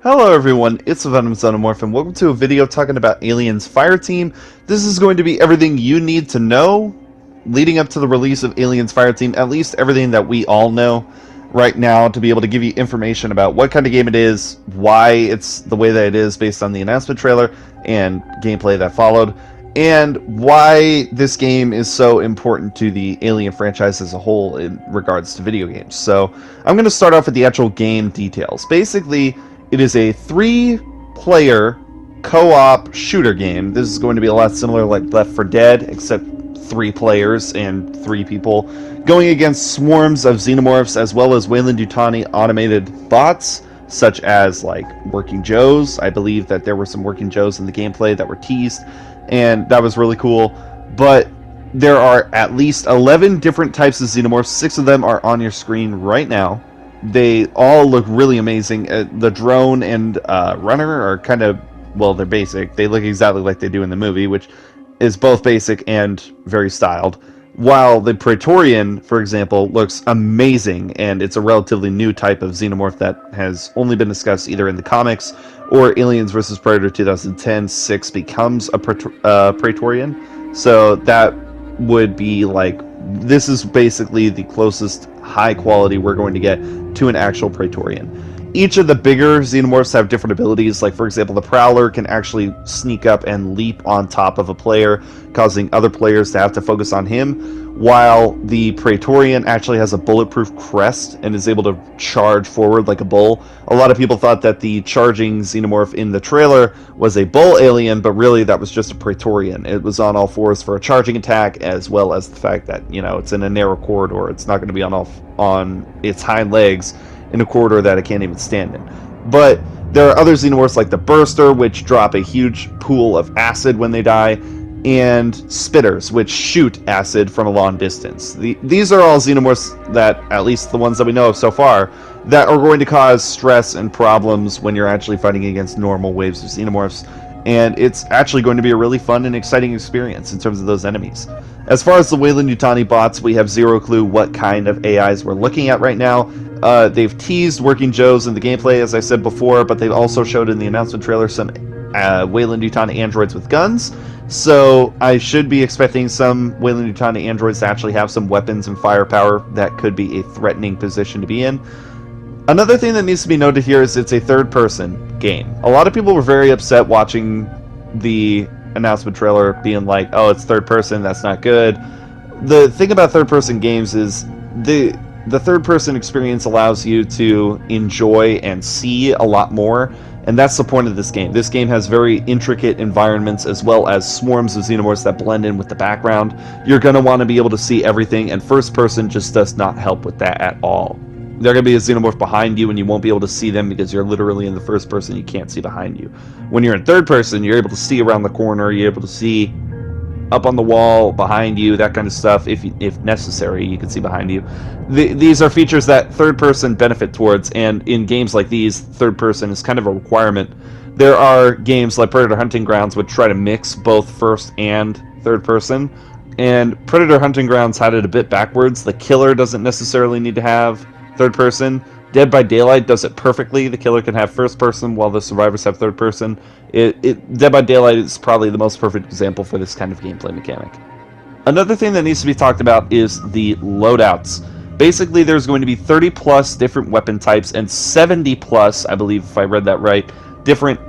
Hello everyone, it's the Venom Xenomorph and welcome to a video talking about Aliens Fireteam. This is going to be everything you need to know leading up to the release of Aliens Fireteam, at least everything that we all know right now, to be able to give you information about what kind of game it is, why it's the way that it is based on the announcement trailer and gameplay that followed, and why this game is so important to the Alien franchise as a whole in regards to video games. So I'm going to start off with the actual game details. Basically, it is a 3-player co-op shooter game. This is going to be a lot similar like Left 4 Dead, except 3 players and 3 people, going against swarms of Xenomorphs as well as Weyland-Yutani automated bots, such as like Working Joes. I believe that there were some Working Joes in the gameplay that were teased, and that was really cool. But there are at least 11 different types of Xenomorphs. 6 of them are on your screen right now. They all look really amazing. The drone and runner are kind of, well, they're basic. They look exactly like they do in the movie, which is both basic and very styled. While the Praetorian, for example, looks amazing, and it's a relatively new type of Xenomorph that has only been discussed either in the comics or Aliens vs. Predator 2010. 6 becomes a Praetorian. So that would be like, this is basically the closest high quality we're going to get to an actual Praetorian. Each of the bigger Xenomorphs have different abilities. Like, for example, the Prowler can actually sneak up and leap on top of a player, causing other players to have to focus on him, while the Praetorian actually has a bulletproof crest and is able to charge forward like a bull. A lot of people thought that the charging Xenomorph in the trailer was a bull alien, but really that was just a Praetorian. It was on all fours for a charging attack, as well as the fact that, you know, it's in a narrow corridor. It's not going to be on its hind legs in a corridor that it can't even stand in. But there are other Xenomorphs like the Burster, which drop a huge pool of acid when they die, and Spitters, which shoot acid from a long distance. These are all Xenomorphs that, at least the ones that we know of so far, that are going to cause stress and problems when you're actually fighting against normal waves of Xenomorphs, and it's actually going to be a really fun and exciting experience in terms of those enemies. As far as the Weyland-Yutani bots, we have zero clue what kind of AIs we're looking at right now. They've teased Working Joes in the gameplay, as I said before, but they've also showed in the announcement trailer some Weyland-Yutani androids with guns. So I should be expecting some Weyland-Yutani androids to actually have some weapons and firepower that could be a threatening position to be in. Another thing that needs to be noted here is it's a third-person game. A lot of people were very upset watching the announcement trailer being like, oh, it's third-person, that's not good. The thing about third-person games is the third-person experience allows you to enjoy and see a lot more, and that's the point of this game. This game has very intricate environments as well as swarms of Xenomorphs that blend in with the background. You're going to want to be able to see everything, and first-person just does not help with that at all. They're going to be a Xenomorph behind you, and you won't be able to see them because you're literally in the first person. You can't see behind you. When you're in third person, you're able to see around the corner. You're able to see up on the wall, behind you, that kind of stuff. If necessary, you can see behind you. These are features that third person benefit towards, and in games like these, third person is kind of a requirement. There are games like Predator Hunting Grounds which try to mix both first and third person, and Predator Hunting Grounds had it a bit backwards. The killer doesn't necessarily need to have third person. Dead by Daylight does it perfectly. The killer can have first person while the survivors have third person. Dead by Daylight is probably the most perfect example for this kind of gameplay mechanic. Another thing that needs to be talked about is the loadouts. Basically, there's going to be 30 plus different weapon types and 70 plus, I believe if I read that right, different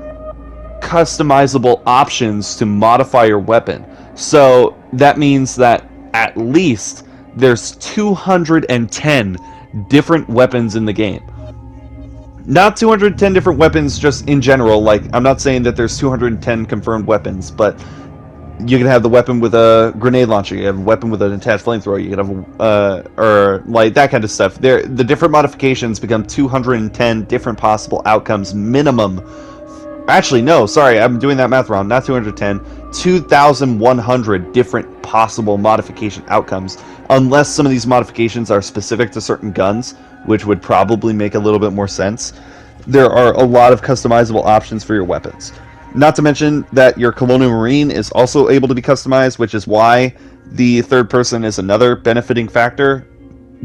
customizable options to modify your weapon. So that means that at least there's 210 different weapons in the game. Not 210 different weapons just in general, like, I'm not saying that there's 210 confirmed weapons, but you can have the weapon with a grenade launcher, you have a weapon with an attached flamethrower, you can have or like that kind of stuff. The different modifications become 210 different possible outcomes minimum. Actually, no, sorry, I'm doing that math wrong. Not 210, 2,100 different possible modification outcomes, unless some of these modifications are specific to certain guns, which would probably make a little bit more sense. There are a lot of customizable options for your weapons. Not to mention that your Colonial Marine is also able to be customized, which is why the third person is another benefiting factor.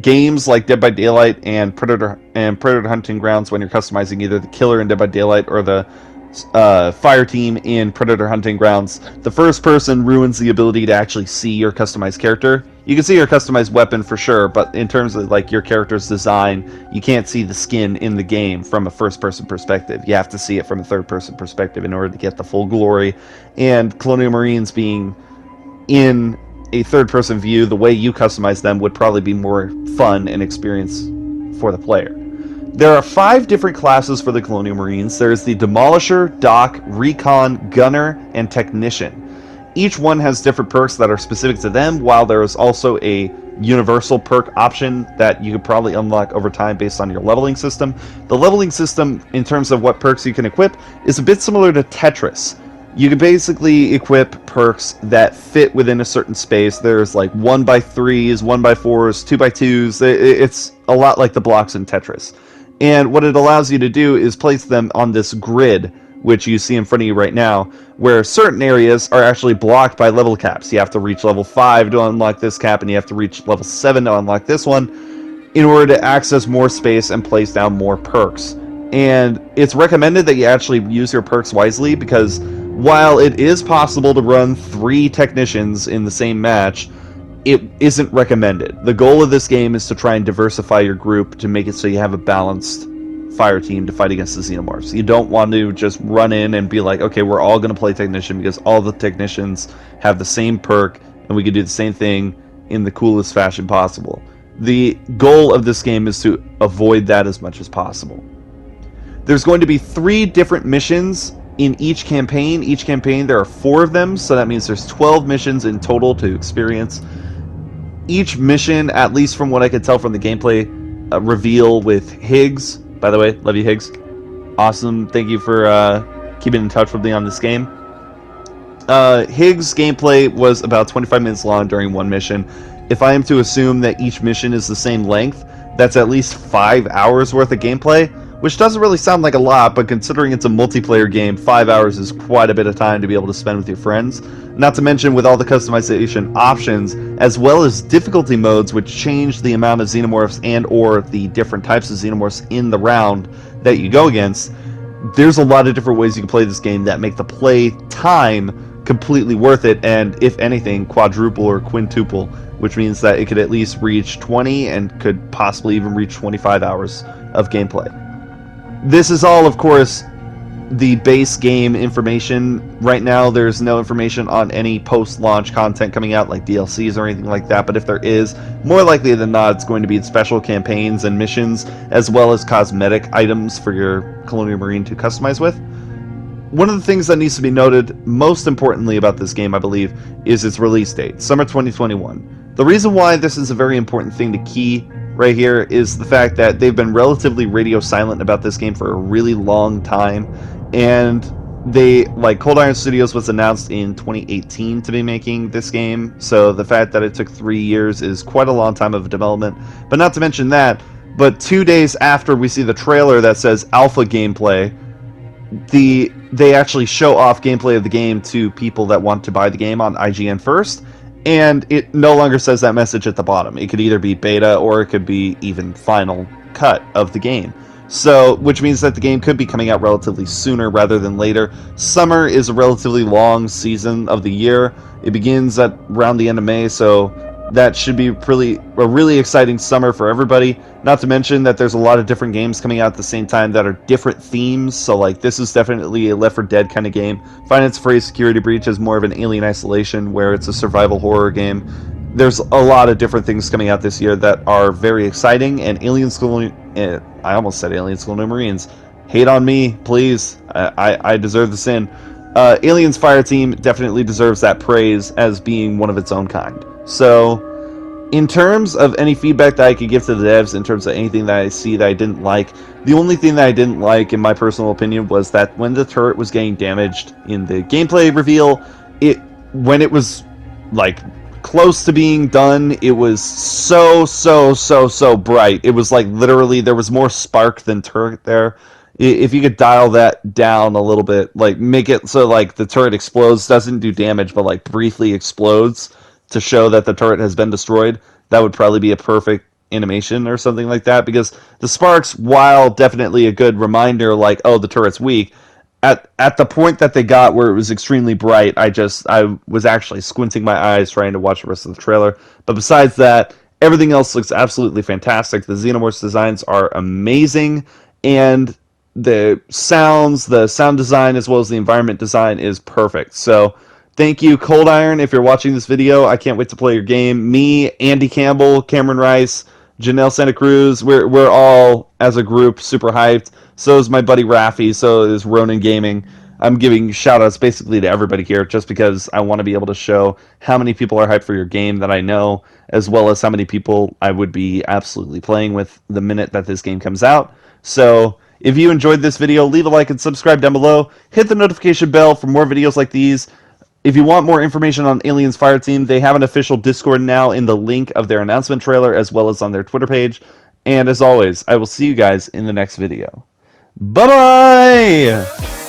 games like Dead by Daylight and Predator Hunting Grounds, when you're customizing either the killer in Dead by Daylight or the Fireteam in Predator Hunting Grounds, the first person ruins the ability to actually see your customized character. You can see your customized weapon for sure, but in terms of like your character's design, you can't see the skin in the game from a first-person perspective. You have to see it from a third-person perspective in order to get the full glory. And Colonial Marines being in a third-person view, the way you customize them would probably be more fun and experience for the player. There are 5 different classes for the Colonial Marines. There's the Demolisher, Doc, Recon, Gunner, and Technician. Each one has different perks that are specific to them, while there is also a universal perk option that you could probably unlock over time based on your leveling system. The leveling system, in terms of what perks you can equip, is a bit similar to Tetris. You can basically equip perks that fit within a certain space. There's like 1x3s, 1x4s, 2x2s. It's a lot like the blocks in Tetris. And what it allows you to do is place them on this grid, which you see in front of you right now, where certain areas are actually blocked by level caps. You have to reach level 5 to unlock this cap, and you have to reach level 7 to unlock this one in order to access more space and place down more perks. And it's recommended that you actually use your perks wisely, because while it is possible to run 3 technicians in the same match, it isn't recommended. The goal of this game is to try and diversify your group to make it so you have a balanced fire team to fight against the Xenomorphs. You don't want to just run in and be like, okay, we're all going to play technician because all the technicians have the same perk and we can do the same thing in the coolest fashion possible. The goal of this game is to avoid that as much as possible. There's going to be 3 different missions in each campaign. Each campaign, there are 4 of them, so that means there's 12 missions in total to experience. Each mission, at least from what I could tell from the gameplay reveal with Higgs, by the way, love you, Higgs. Awesome, thank you for keeping in touch with me on this game. Higgs' gameplay was about 25 minutes long during one mission. If I am to assume that each mission is the same length, that's at least 5 hours worth of gameplay, which doesn't really sound like a lot, but considering it's a multiplayer game, 5 hours is quite a bit of time to be able to spend with your friends. Not to mention with all the customization options, as well as difficulty modes which change the amount of Xenomorphs and or the different types of Xenomorphs in the round that you go against. There's a lot of different ways you can play this game that make the play time completely worth it, and if anything, quadruple or quintuple, which means that it could at least reach 20 and could possibly even reach 25 hours of gameplay. This is all, of course, the base game information. Right now, there's no information on any post-launch content coming out, like DLCs or anything like that, but if there is, more likely than not, it's going to be special campaigns and missions, as well as cosmetic items for your Colonial Marine to customize with. One of the things that needs to be noted, most importantly about this game, I believe, is its release date, summer 2021. The reason why this is a very important thing to key right here is the fact that they've been relatively radio silent about this game for a really long time, and Cold Iron Studios was announced in 2018 to be making this game, so the fact that it took 3 years is quite a long time of development. But not to mention that, but 2 days after we see the trailer that says alpha gameplay, they actually show off gameplay of the game to people that want to buy the game on IGN first, and it no longer says that message at the bottom. It could either be beta or it could be even final cut of the game. So, which means that the game could be coming out relatively sooner rather than later. Summer is a relatively long season of the year. It begins at around the end of May, so that should be a really exciting summer for everybody. Not to mention that there's a lot of different games coming out at the same time that are different themes. So like this is definitely a Left 4 Dead kind of game. Five Nights at Freddy's Security Breach is more of an Alien Isolation where it's a survival horror game. There's a lot of different things coming out this year that are very exciting, and I almost said Aliens Colonial Marines. Hate on me, please. I deserve the sin. Aliens Fireteam definitely deserves that praise as being one of its own kind. So, in terms of any feedback that I could give to the devs, in terms of anything that I see that I didn't like, the only thing that I didn't like, in my personal opinion, was that when the turret was getting damaged in the gameplay reveal, when it was, like, close to being done, it was so bright. It was, like, literally, there was more spark than turret there. If you could dial that down a little bit, like, make it so, like, the turret explodes, doesn't do damage, but, like, briefly explodes, to show that the turret has been destroyed, that would probably be a perfect animation or something like that, because the sparks, while definitely a good reminder, like, oh, the turret's weak, at the point that they got where it was extremely bright, I was actually squinting my eyes trying to watch the rest of the trailer. But besides that, everything else looks absolutely fantastic. The Xenomorphs designs are amazing, and the sound design, as well as the environment design is perfect. So thank you, Cold Iron, if you're watching this video. I can't wait to play your game. Me, Andy Campbell, Cameron Rice, Janelle Santa Cruz, we're all, as a group, super hyped. So is my buddy Rafi, so is Ronin Gaming. I'm giving shout-outs basically to everybody here just because I want to be able to show how many people are hyped for your game that I know, as well as how many people I would be absolutely playing with the minute that this game comes out. So if you enjoyed this video, leave a like and subscribe down below. Hit the notification bell for more videos like these. If you want more information on Aliens Fireteam, they have an official Discord now in the link of their announcement trailer, as well as on their Twitter page. And as always, I will see you guys in the next video. Bye-bye!